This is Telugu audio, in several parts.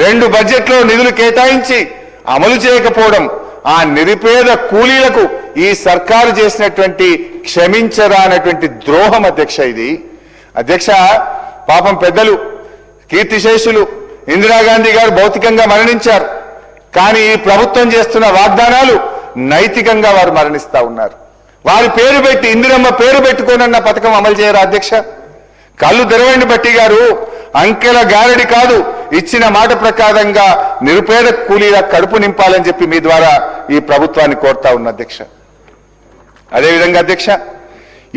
2 బడ్జెట్లో నిధులు కేటాయించి అమలు చేయకపోవడం ఆ నిరుపేద కూలీలకు ఈ సర్కారు చేసినటువంటి క్షమించరానటువంటి ద్రోహం అధ్యక్ష. ఇది అధ్యక్ష, పాపం పెద్దలు కీర్తిశేషులు ఇందిరాగాంధీ గారు భౌతికంగా మరణించారు. కానీ ఈ ప్రభుత్వం చేస్తున్న వాగ్దానాలు నైతికంగా వారు మరణిస్తా ఉన్నారు. వారి పేరు పెట్టి ఇందిరమ్మ పేరు పెట్టుకోనన్న పథకం అమలు చేయరా అధ్యక్ష? కళ్ళు తెరవండి భట్టి గారు. అంకెల గారడి కాదు, ఇచ్చిన మాట ప్రకారంగా నిరుపేద కూలీల కడుపు నింపాలని చెప్పి మీ ద్వారా ఈ ప్రభుత్వాన్ని కోరుతా ఉన్న అధ్యక్ష. అదేవిధంగా అధ్యక్ష,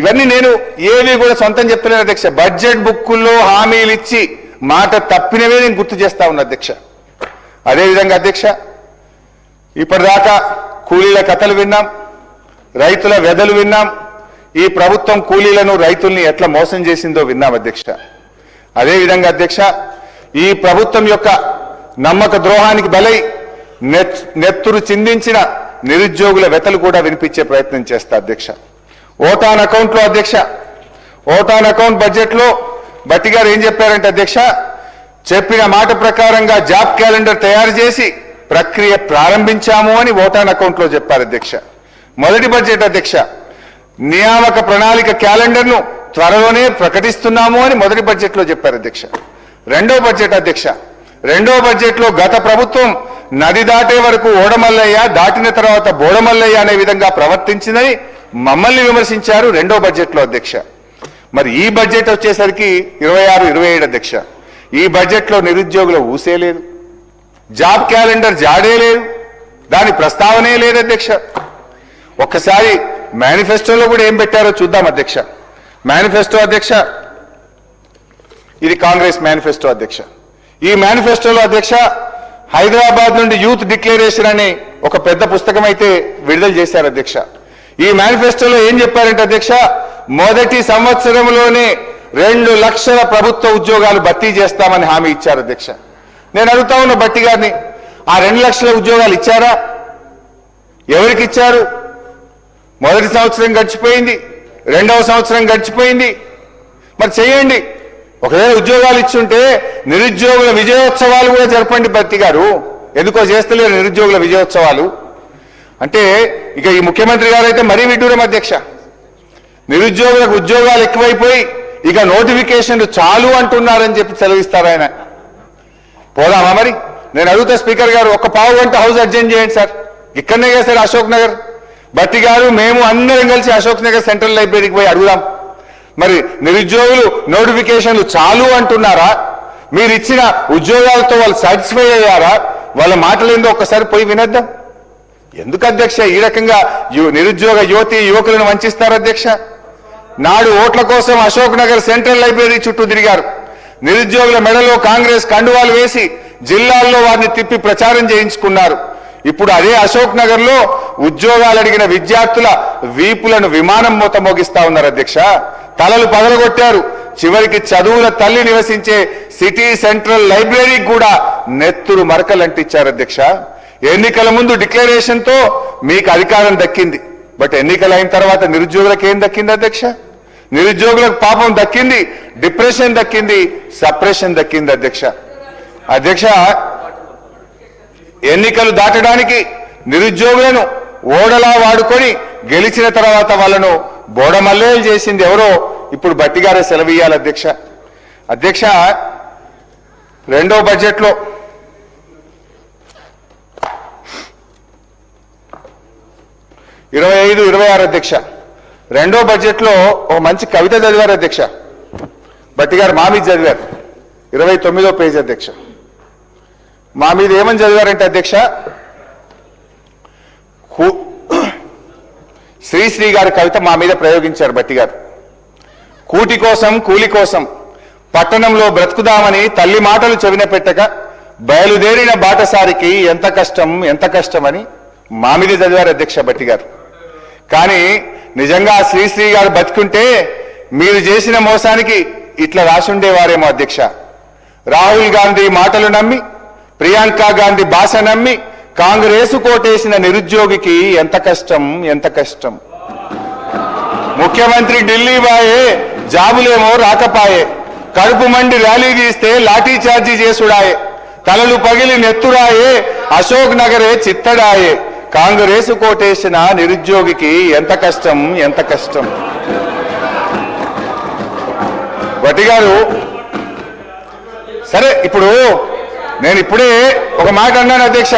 ఇవన్నీ నేను ఏవి కూడా సొంతం చెప్తున్నాను అధ్యక్ష. బడ్జెట్ బుక్కుల్లో హామీలు ఇచ్చి మాట తప్పినవే నేను గుర్తు చేస్తా ఉన్నా అధ్యక్ష. అదేవిధంగా అధ్యక్ష, ఇప్పటిదాకా కూలీల కథలు విన్నాం, రైతుల వెదలు విన్నాం, ఈ ప్రభుత్వం కూలీలను రైతుల్ని ఎట్లా మోసం చేసిందో విన్నాం అధ్యక్ష. అదేవిధంగా అధ్యక్ష, ఈ ప్రభుత్వం యొక్క నమ్మక ద్రోహానికి బలై నెత్తురు చిందించిన నిరుద్యోగుల వెతలు కూడా వినిపించే ప్రయత్నం చేస్తా అధ్యక్ష. ఓటాన్ అకౌంట్లో అధ్యక్ష, ఓటాన్ అకౌంట్ బడ్జెట్లో భట్టి గారు ఏం చెప్పారంటే అధ్యక్ష, చెప్పిన మాట ప్రకారంగా జాబ్ క్యాలెండర్ తయారు చేసి ప్రక్రియ ప్రారంభించాము అని ఓటాన్ అకౌంట్లో చెప్పారు అధ్యక్ష. మొదటి బడ్జెట్ అధ్యక్ష, నియామక ప్రణాళిక క్యాలెండర్ను త్వరలోనే ప్రకటిస్తున్నాము అని మొదటి బడ్జెట్లో చెప్పారు అధ్యక్ష. రెండో బడ్జెట్ అధ్యక్ష, రెండో బడ్జెట్లో గత ప్రభుత్వం నది దాటే వరకు ఓడమల్లయ్య, దాటిన తర్వాత బోడమల్లయ్య అనే విధంగా ప్రవర్తించిందని మమ్మల్ని విమర్శించారు రెండో బడ్జెట్లో అధ్యక్ష. మరి ఈ బడ్జెట్ వచ్చేసరికి 26-27 అధ్యక్ష. ఈ బడ్జెట్లో నిరుద్యోగుల ఊసే లేదు, జాబ్ క్యాలెండర్ జాడే లేదు, దాని ప్రస్తావనే లేదు అధ్యక్ష. ఒక్కసారి మేనిఫెస్టోలో కూడా ఏం పెట్టారో చూద్దాం అధ్యక్ష. మేనిఫెస్టో అధ్యక్ష, ఇది కాంగ్రెస్ మేనిఫెస్టో అధ్యక్ష. ఈ మేనిఫెస్టోలో అధ్యక్ష హైదరాబాద్ నుండి యూత్ డిక్లరేషన్ అని ఒక పెద్ద పుస్తకం అయితే విడుదల చేశారు అధ్యక్ష. ఈ మేనిఫెస్టోలో ఏం చెప్పారంటే అధ్యక్ష, మొదటి సంవత్సరంలోనే 2 లక్షల ప్రభుత్వ ఉద్యోగాలు భర్తీ చేస్తామని హామీ ఇచ్చారు అధ్యక్ష. నేను అడుగుతా ఉన్న భట్టి గారిని, ఆ 2 లక్షల ఉద్యోగాలు ఇచ్చారా? ఎవరికి ఇచ్చారు? మొదటి సంవత్సరం గడిచిపోయింది, రెండవ సంవత్సరం గడిచిపోయింది, మరి చేయండి. ఒకవేళ ఉద్యోగాలు ఇచ్చుంటే నిరుద్యోగుల విజయోత్సవాలు కూడా జరపండి భట్టి గారు. ఎందుకో చేస్తలేరు నిరుద్యోగుల విజయోత్సవాలు. అంటే ఇక ఈ ముఖ్యమంత్రి గారు అయితే మరీ విడ్డూరం అధ్యక్ష. నిరుద్యోగులకు ఉద్యోగాలు ఎక్కువైపోయి ఇక నోటిఫికేషన్లు చాలు అంటున్నారని చెప్పి సెలవిస్తారు ఆయన. పోదామా మరి? నేను అడుగుతా స్పీకర్ గారు, 1 పావు గంట హౌస్ అడ్జెంట్ చేయండి సార్. ఇక్కడనే కదా సార్ అశోక్ నగర్. భట్టి గారు మేము అందరం కలిసి అశోక్ నగర్ సెంట్రల్ లైబ్రరీకి పోయి అడుగుదాం. మరి నిరుద్యోగులు నోటిఫికేషన్లు చాలు అంటున్నారా? మీరు ఇచ్చిన ఉద్యోగాలతో వాళ్ళు సాటిస్ఫై అయ్యారా? వాళ్ళ మాటలు ఏందో ఒక్కసారి పోయి వినొద్దాం. ఎందుకు అధ్యక్ష ఈ రకంగా నిరుద్యోగ యువకులను వంచిస్తారు అధ్యక్ష? నాడు ఓట్ల కోసం అశోక్ నగర్ సెంట్రల్ లైబ్రరీ చుట్టూ తిరిగారు. నిరుద్యోగుల మెడలో కాంగ్రెస్ కండువాలు వేసి జిల్లాల్లో వారిని తిప్పి ప్రచారం చేయించుకున్నారు. ఇప్పుడు అదే అశోక్ నగర్ లో ఉద్యోగాలు అడిగిన విద్యార్థుల వీపులను విమానం మూత మోగిస్తా ఉన్నారు అధ్యక్ష. తలలు పగలగొట్టారు. చివరికి చదువుల తల్లి నివసించే సిటీ సెంట్రల్ లైబ్రరీకి కూడా నెత్తురు మరకలంటిచ్చారు అధ్యక్ష. ఎన్నికల ముందు డిక్లరేషన్ తో మీకు అధికారం దక్కింది, బట్ ఎన్నికలు అయిన తర్వాత నిరుద్యోగులకు ఏం దక్కింది అధ్యక్ష? నిరుద్యోగులకు పాపం దక్కింది, డిప్రెషన్ దక్కింది, సప్రెషన్ దక్కింది అధ్యక్ష. అధ్యక్ష, ఎన్నికలు దాటడానికి నిరుద్యోగులను ఓడలా వాడుకొని గెలిచిన తర్వాత వాళ్ళను బోడమల్లేలు చేసింది ఎవరో ఇప్పుడు భట్టి గారే సెలవియ్యాలి అధ్యక్ష. అధ్యక్ష, రెండో బడ్జెట్లో 25-26 అధ్యక్ష, రెండో బడ్జెట్లో ఒక మంచి కవిత చదివారు అధ్యక్ష. భట్టి గారు మా మీద చదివారు, 29వ పేజీ అధ్యక్ష. మా మీద ఏమని చదివారంటే అధ్యక్ష, శ్రీశ్రీ గారి కవిత మా మీద ప్రయోగించారు భట్టి గారు. కూటి కోసం కూలి కోసం పట్టణంలో బ్రతుకుదామని తల్లి మాటలు చెవిన పెట్టక బయలుదేరిన బాటసారికి ఎంత కష్టం ఎంత కష్టమని మా మీద చదివారు అధ్యక్ష భట్టి గారు. కానీ నిజంగా శ్రీశ్రీ గారు బతుకుంటే మీరు చేసిన మోసానికి ఇట్లా రాసుండేవారేమో అధ్యక్ష. రాహుల్ గాంధీ మాటలు నమ్మి, ప్రియాంక గాంధీ భాష నమ్మి కాంగ్రెసు కోటేసిన నిరుద్యోగికి ఎంత కష్టం ఎంత కష్టం. ముఖ్యమంత్రి ఢిల్లీ బాయే, జాబులేమో రాకపాయే, కడుపు మండి ర్యాలీ తీస్తే లాఠీ చార్జీ చేసుడాయే, తలలు పగిలి నెత్తురాయే, అశోక్ నగరే చిత్తడాయే, కాంగ్రెసు కోటేసిన నిరుద్యోగికి ఎంత కష్టం, ఎంత కష్టం. భట్టి గారు, సరే ఇప్పుడు నేను ఇప్పుడే ఒక మాట అన్నాను అధ్యక్ష.